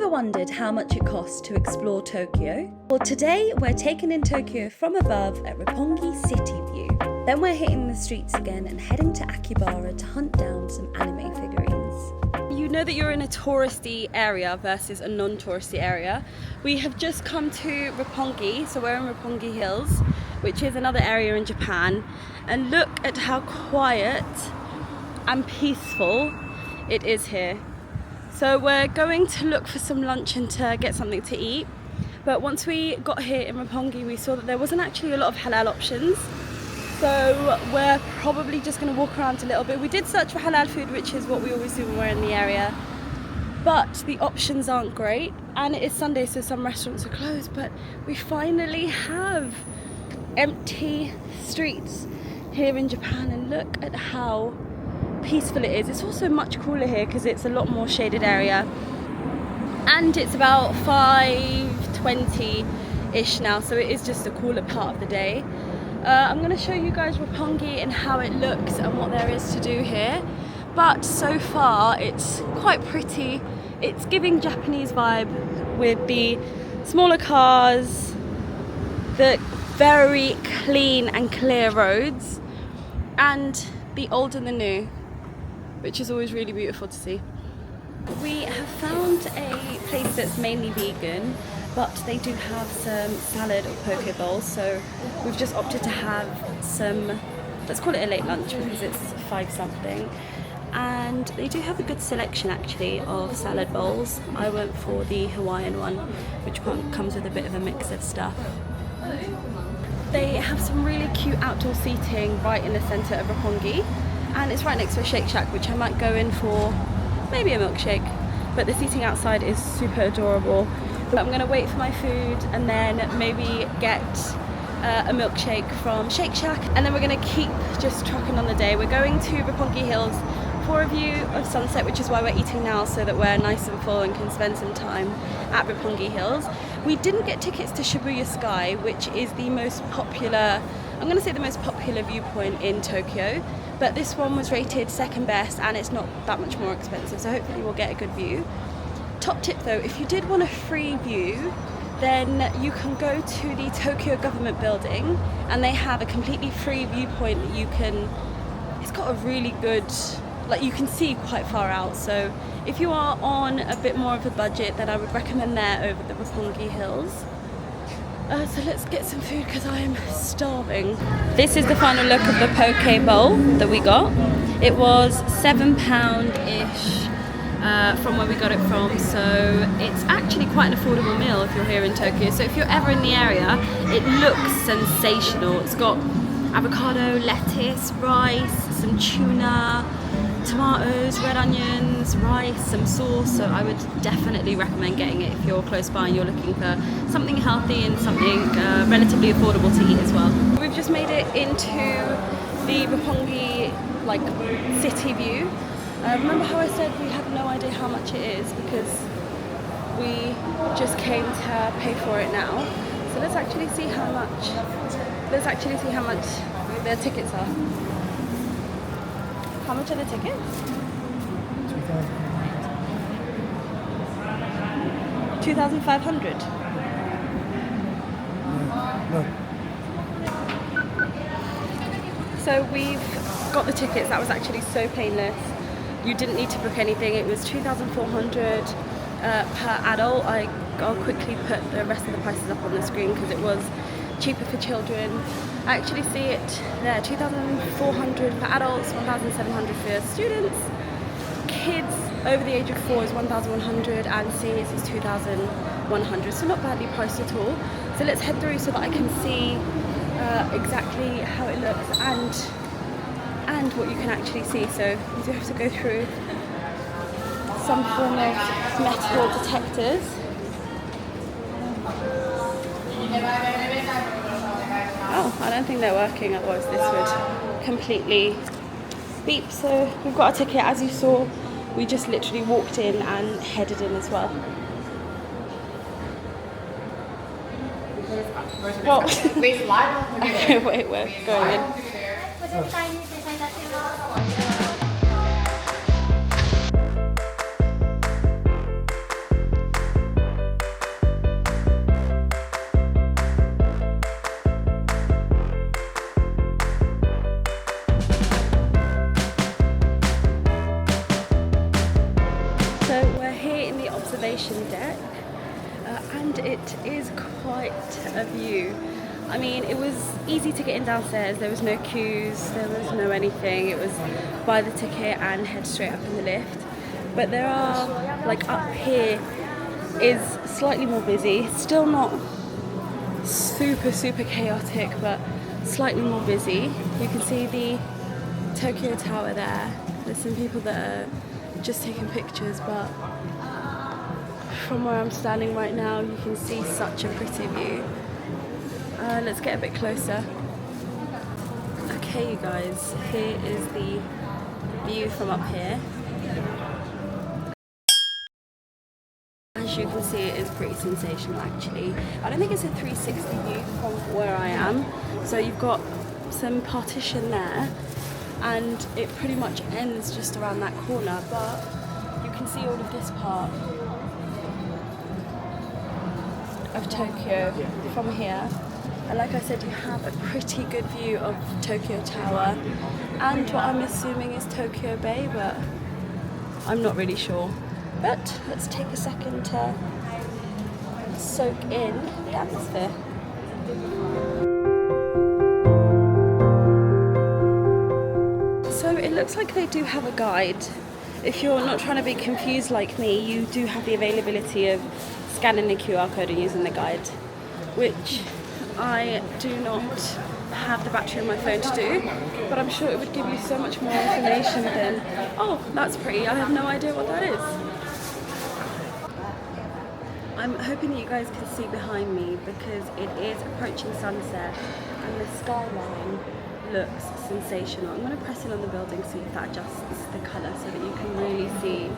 Ever wondered how much it costs to explore Tokyo? Well, today we're taken in Tokyo from above at Roppongi City View. Then we're hitting the streets again and heading to Akihabara to hunt down some anime figurines. You know that you're in a touristy area versus a non-touristy area. We have just come to Roppongi, so we're in Roppongi Hills, which is another area in Japan. And look at how quiet and peaceful it is here. So we're going to look for some lunch and to get something to eat. But once we got here in Roppongi, we saw that there wasn't actually a lot of halal options. So we're probably just going to walk around a little bit. We did search for halal food, which is what we always do when we're in the area. But the options aren't great. And it is Sunday, so some restaurants are closed. But we finally have empty streets here in Japan. And look at how peaceful it is. It's also much cooler here because it's a lot more shaded area, and it's about 5:20-ish now, so it is just a cooler part of the day. I'm going to show you guys Roppongi and how it looks and what there is to do here, but so far it's quite pretty. It's giving Japanese vibe with the smaller cars, the very clean and clear roads, and the old and the new, which is always really beautiful to see. We have found a place that's mainly vegan, but they do have some salad or poke bowls, so we've just opted to have some, let's call it a late lunch because it's 5 something. And they do have a good selection actually of salad bowls. I went for the Hawaiian one, which comes with a bit of a mix of stuff. They have some really cute outdoor seating right in the centre of Roppongi. And it's right next to a Shake Shack, which I might go in for maybe a milkshake, but the seating outside is super adorable. But I'm going to wait for my food and then maybe get a milkshake from Shake Shack, and then we're going to keep just trucking on the day. We're going to Roppongi Hills for a view of sunset, which is why we're eating now, so that we're nice and full and can spend some time at Roppongi Hills. We didn't get tickets to Shibuya Sky, which is the most popular, I'm going to say the most popular viewpoint in Tokyo. But this one was rated second best and it's not that much more expensive, so hopefully we'll get a good view. Top tip though, if you did want a free view, then you can go to the Tokyo government building and they have a completely free viewpoint that you can, it's got a really good, like you can see quite far out. So if you are on a bit more of a budget, then I would recommend there over the Roppongi Hills. So let's get some food because I am starving. This is the final look of the poke bowl that we got. It was £7-ish from where we got it from, so it's actually quite an affordable meal if you're here in Tokyo. So if you're ever in the area, it looks sensational. It's got avocado, lettuce, rice, some tuna, tomatoes, red onions, rice, some sauce. So I would definitely recommend getting it if you're close by and you're looking for something healthy and something relatively affordable to eat as well. We've just made it into the Roppongi city view. Remember how I said we have no idea how much it is because we just came to pay for it now. So let's actually see how much the tickets are. How much are the tickets? 2,500. No. So we've got the tickets. That was actually so painless. You didn't need to book anything. It was 2,400 per adult. I'll quickly put the rest of the prices up on the screen because it was cheaper for children. I actually see it there, 2,400 for adults, 1,700 for students. Kids over the age of 4 is 1,100 and seniors is 2,100, so not badly priced at all. So let's head through so that I can see exactly how it looks and what you can actually see. So you do have to go through some form of metal detectors. Oh, I don't think they're working, otherwise this would completely beep. So we've got our ticket, as you saw. We just literally walked in and headed in as well. Oh. Okay, wait, we're going in. Oh. 2,500 observation deck, and it is quite a view. I mean, it was easy to get in downstairs. There was no queues, there was no anything. It was buy the ticket and head straight up in the lift. But there are, like up here is slightly more busy. Still not super chaotic, but slightly more busy. You can see the Tokyo Tower there. There's some people that are just taking pictures, but from where I'm standing right now, you can see such a pretty view. Let's get a bit closer. Okay, you guys, here is the view from up here. As you can see, it is pretty sensational actually. I don't think it's a 360 view from where I am. So you've got some partition there, and it pretty much ends just around that corner, but you can see all of this part of Tokyo from here. And like I said, you have a pretty good view of Tokyo Tower and what I'm assuming is Tokyo Bay, but I'm not really sure. But let's take a second to soak in the atmosphere. So it looks like they do have a guide. If you're not trying to be confused like me, you do have the availability of scanning the QR code and using the guide, which I do not have the battery on my phone to do, but I'm sure it would give you so much more information than, oh, that's pretty, I have no idea what that is. I'm hoping that you guys can see behind me because it is approaching sunset and the skyline looks sensational. I'm going to press in on the building, see if that adjusts the colour so that you can really see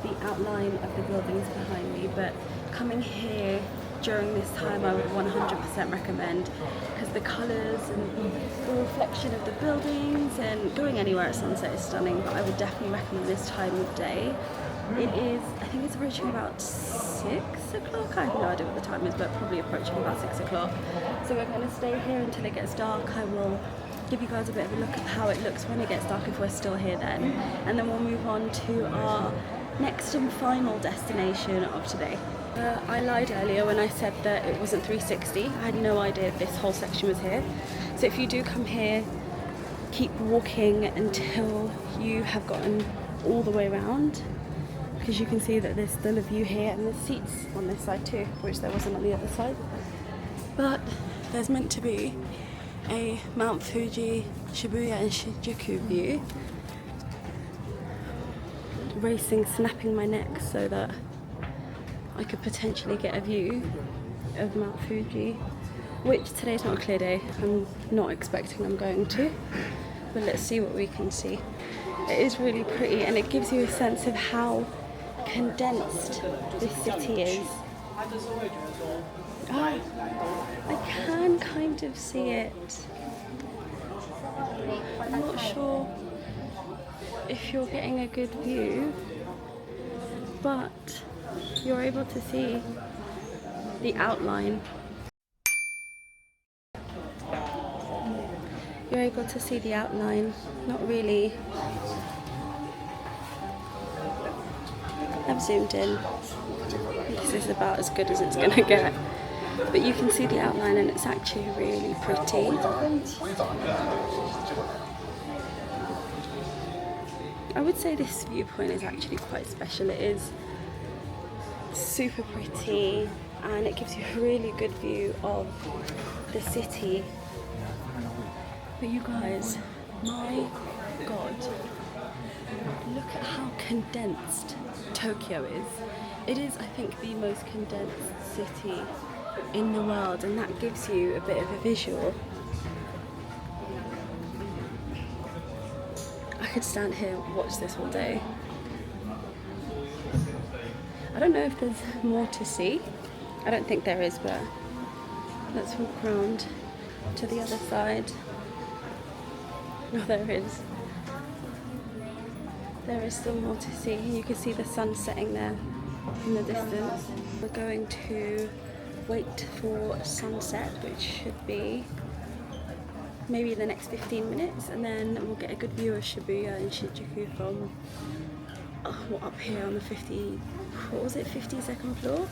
the outline of the buildings behind me. But coming here during this time I would 100% recommend, because the colours and the reflection of the buildings, and going anywhere at sunset is stunning, but I would definitely recommend this time of day. It is, I think it's approaching about 6 o'clock, I have no idea what the time is, but probably approaching about 6 o'clock. So we're going to stay here until it gets dark. I will give you guys a bit of a look at how it looks when it gets dark if we're still here then, and then we'll move on to our next and final destination of today. I lied earlier when I said that it wasn't 360. I had no idea this whole section was here. So if you do come here, keep walking until you have gotten all the way around, because you can see that there's still a view here, and there's seats on this side too, which there wasn't on the other side. But there's meant to be a Mount Fuji, Shibuya and Shinjuku view. Racing, snapping my neck so that I could potentially get a view of Mount Fuji, which today's not a clear day. I'm not expecting I'm going to, but let's see what we can see. It is really pretty, and it gives you a sense of how condensed this city is. Oh, I can kind of see it. I'm not sure if you're getting a good view, but you're able to see the outline. You're able to see the outline, not really. I've zoomed in. This is about as good as it's going to get. But you can see the outline, and it's actually really pretty. I would say this viewpoint is actually quite special. It is super pretty, and it gives you a really good view of the city. But you guys, my God, look at how condensed Tokyo is. It is, I think, the most condensed city in the world, and that gives you a bit of a visual. I could stand here and watch this all day. I don't know if there's more to see. I don't think there is, but let's walk around to the other side. No, there is. There is still more to see. You can see the sun setting there in the distance. We're going to wait for sunset, which should be maybe the next 15 minutes, and then we'll get a good view of Shibuya and Shinjuku from up here on the what was it, 52nd floor?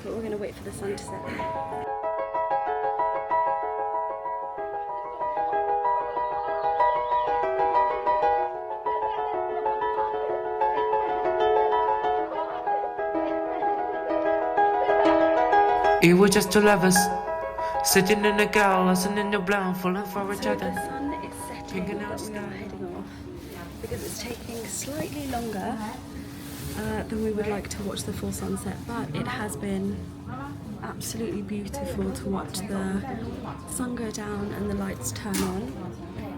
But we're going to wait for the sun to set. It was just two lovers sitting in a gallows and in the blindfold for each other. The sun is setting, but we are heading off because it's taking slightly longer than we would like to watch the full sunset, but it has been absolutely beautiful to watch the sun go down and the lights turn on.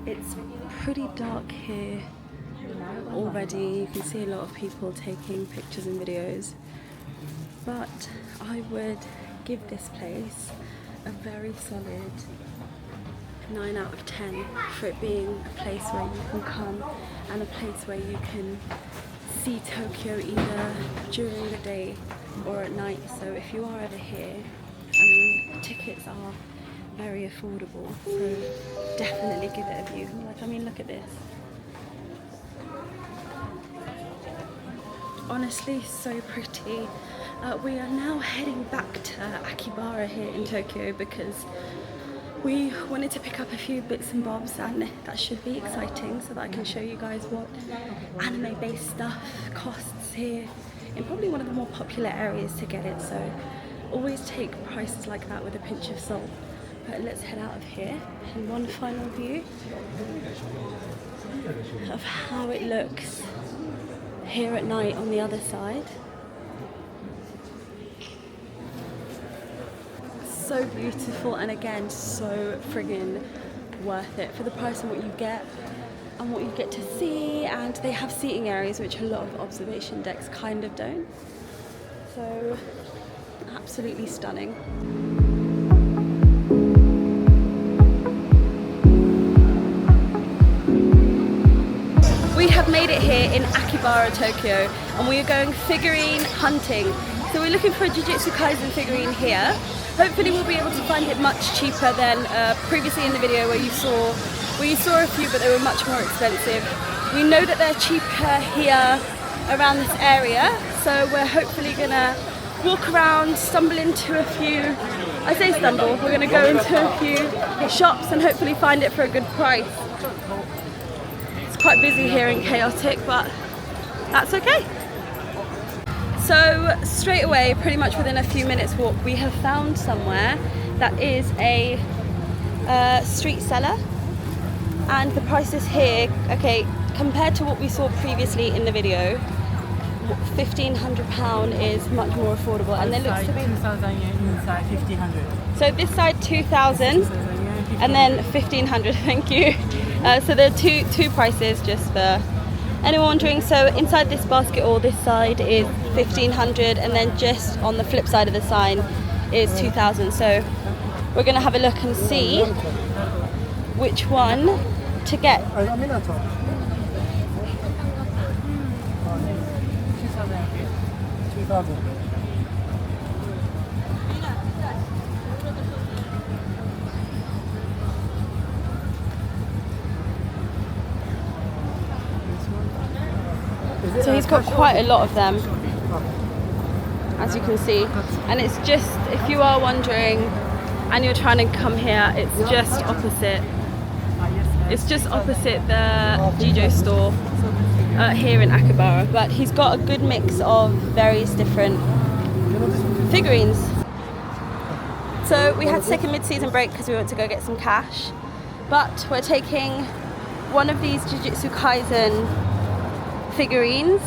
It's pretty dark here already. You can see a lot of people taking pictures and videos, but I would give this place a very solid 9 out of 10 for it being a place where you can come and a place where you can see Tokyo either during the day or at night. So if you are ever here, I mean, tickets are very affordable, so definitely give it a view. Like, I mean, look at this. Honestly, so pretty. We are now heading back to Akihabara here in Tokyo because we wanted to pick up a few bits and bobs, and that should be exciting so that I can show you guys what anime-based stuff costs here in probably one of the more popular areas to get it. So always take prices like that with a pinch of salt. But let's head out of here and one final view of how it looks here at night on the other side. So beautiful, and again, so friggin' worth it for the price and what you get and what you get to see. And they have seating areas which a lot of observation decks kind of don't. So absolutely stunning. We have made it here in Akihabara, Tokyo, and we are going figurine hunting. So we're looking for a Jujutsu Kaisen figurine here. Hopefully we'll be able to find it much cheaper than previously in the video where you saw a few, but they were much more expensive. We know that they're cheaper here around this area, so we're hopefully gonna walk around, stumble into a few, I say stumble, we're gonna go into a few shops and hopefully find it for a good price. It's quite busy here and chaotic, but that's okay. So straight away, pretty much within a few minutes walk, we have found somewhere that is a street seller, and the prices here, okay, compared to what we saw previously in the video, £1,500 is much more affordable, and there looks to be 2,000 yen inside 1,500. So this side 2,000 and then 1,500. Thank you. So there are two prices just for anyone wondering. So inside this basket, or this side, is 1,500, and then just on the flip side of the sign is 2,000. So we're going to have a look and see which one to get. 2,000. So he's got quite a lot of them, as you can see, and it's just, if you are wondering and you're trying to come here, it's just opposite. It's just opposite the Jijo store here in Akihabara, but he's got a good mix of various different figurines. So we had to take a mid-season break because we went to go get some cash, but we're taking one of these Jujutsu Kaisen figurines,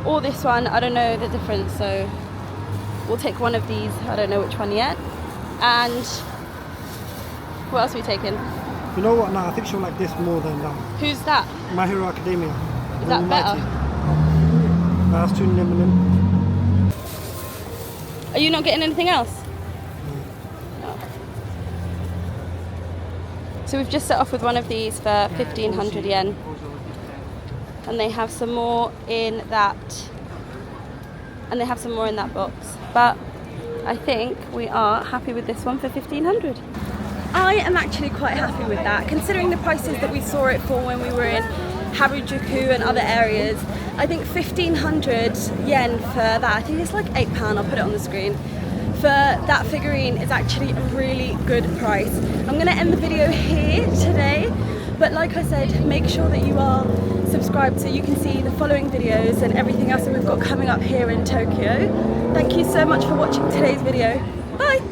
or this one, I don't know the difference, so we'll take one of these, I don't know which one yet. And what else are we taking? You know what, no, I think she'll like this more than that. Who's that? My Hero Academia. Is that better? That's too limited. Are you not getting anything else? No. So we've just set off with one of these for 1,500 yen. And they have some more in that. And they have some more in that box. But I think we are happy with this one for 1,500. I am actually quite happy with that, considering the prices that we saw it for when we were in Harajuku and other areas. I think 1,500 yen for that. I think it's like £8. I'll put it on the screen. For that figurine is actually a really good price. I'm gonna end the video here today, but like I said, make sure that you are subscribed so you can see the following videos and everything else that we've got coming up here in Tokyo. Thank you so much for watching today's video. Bye!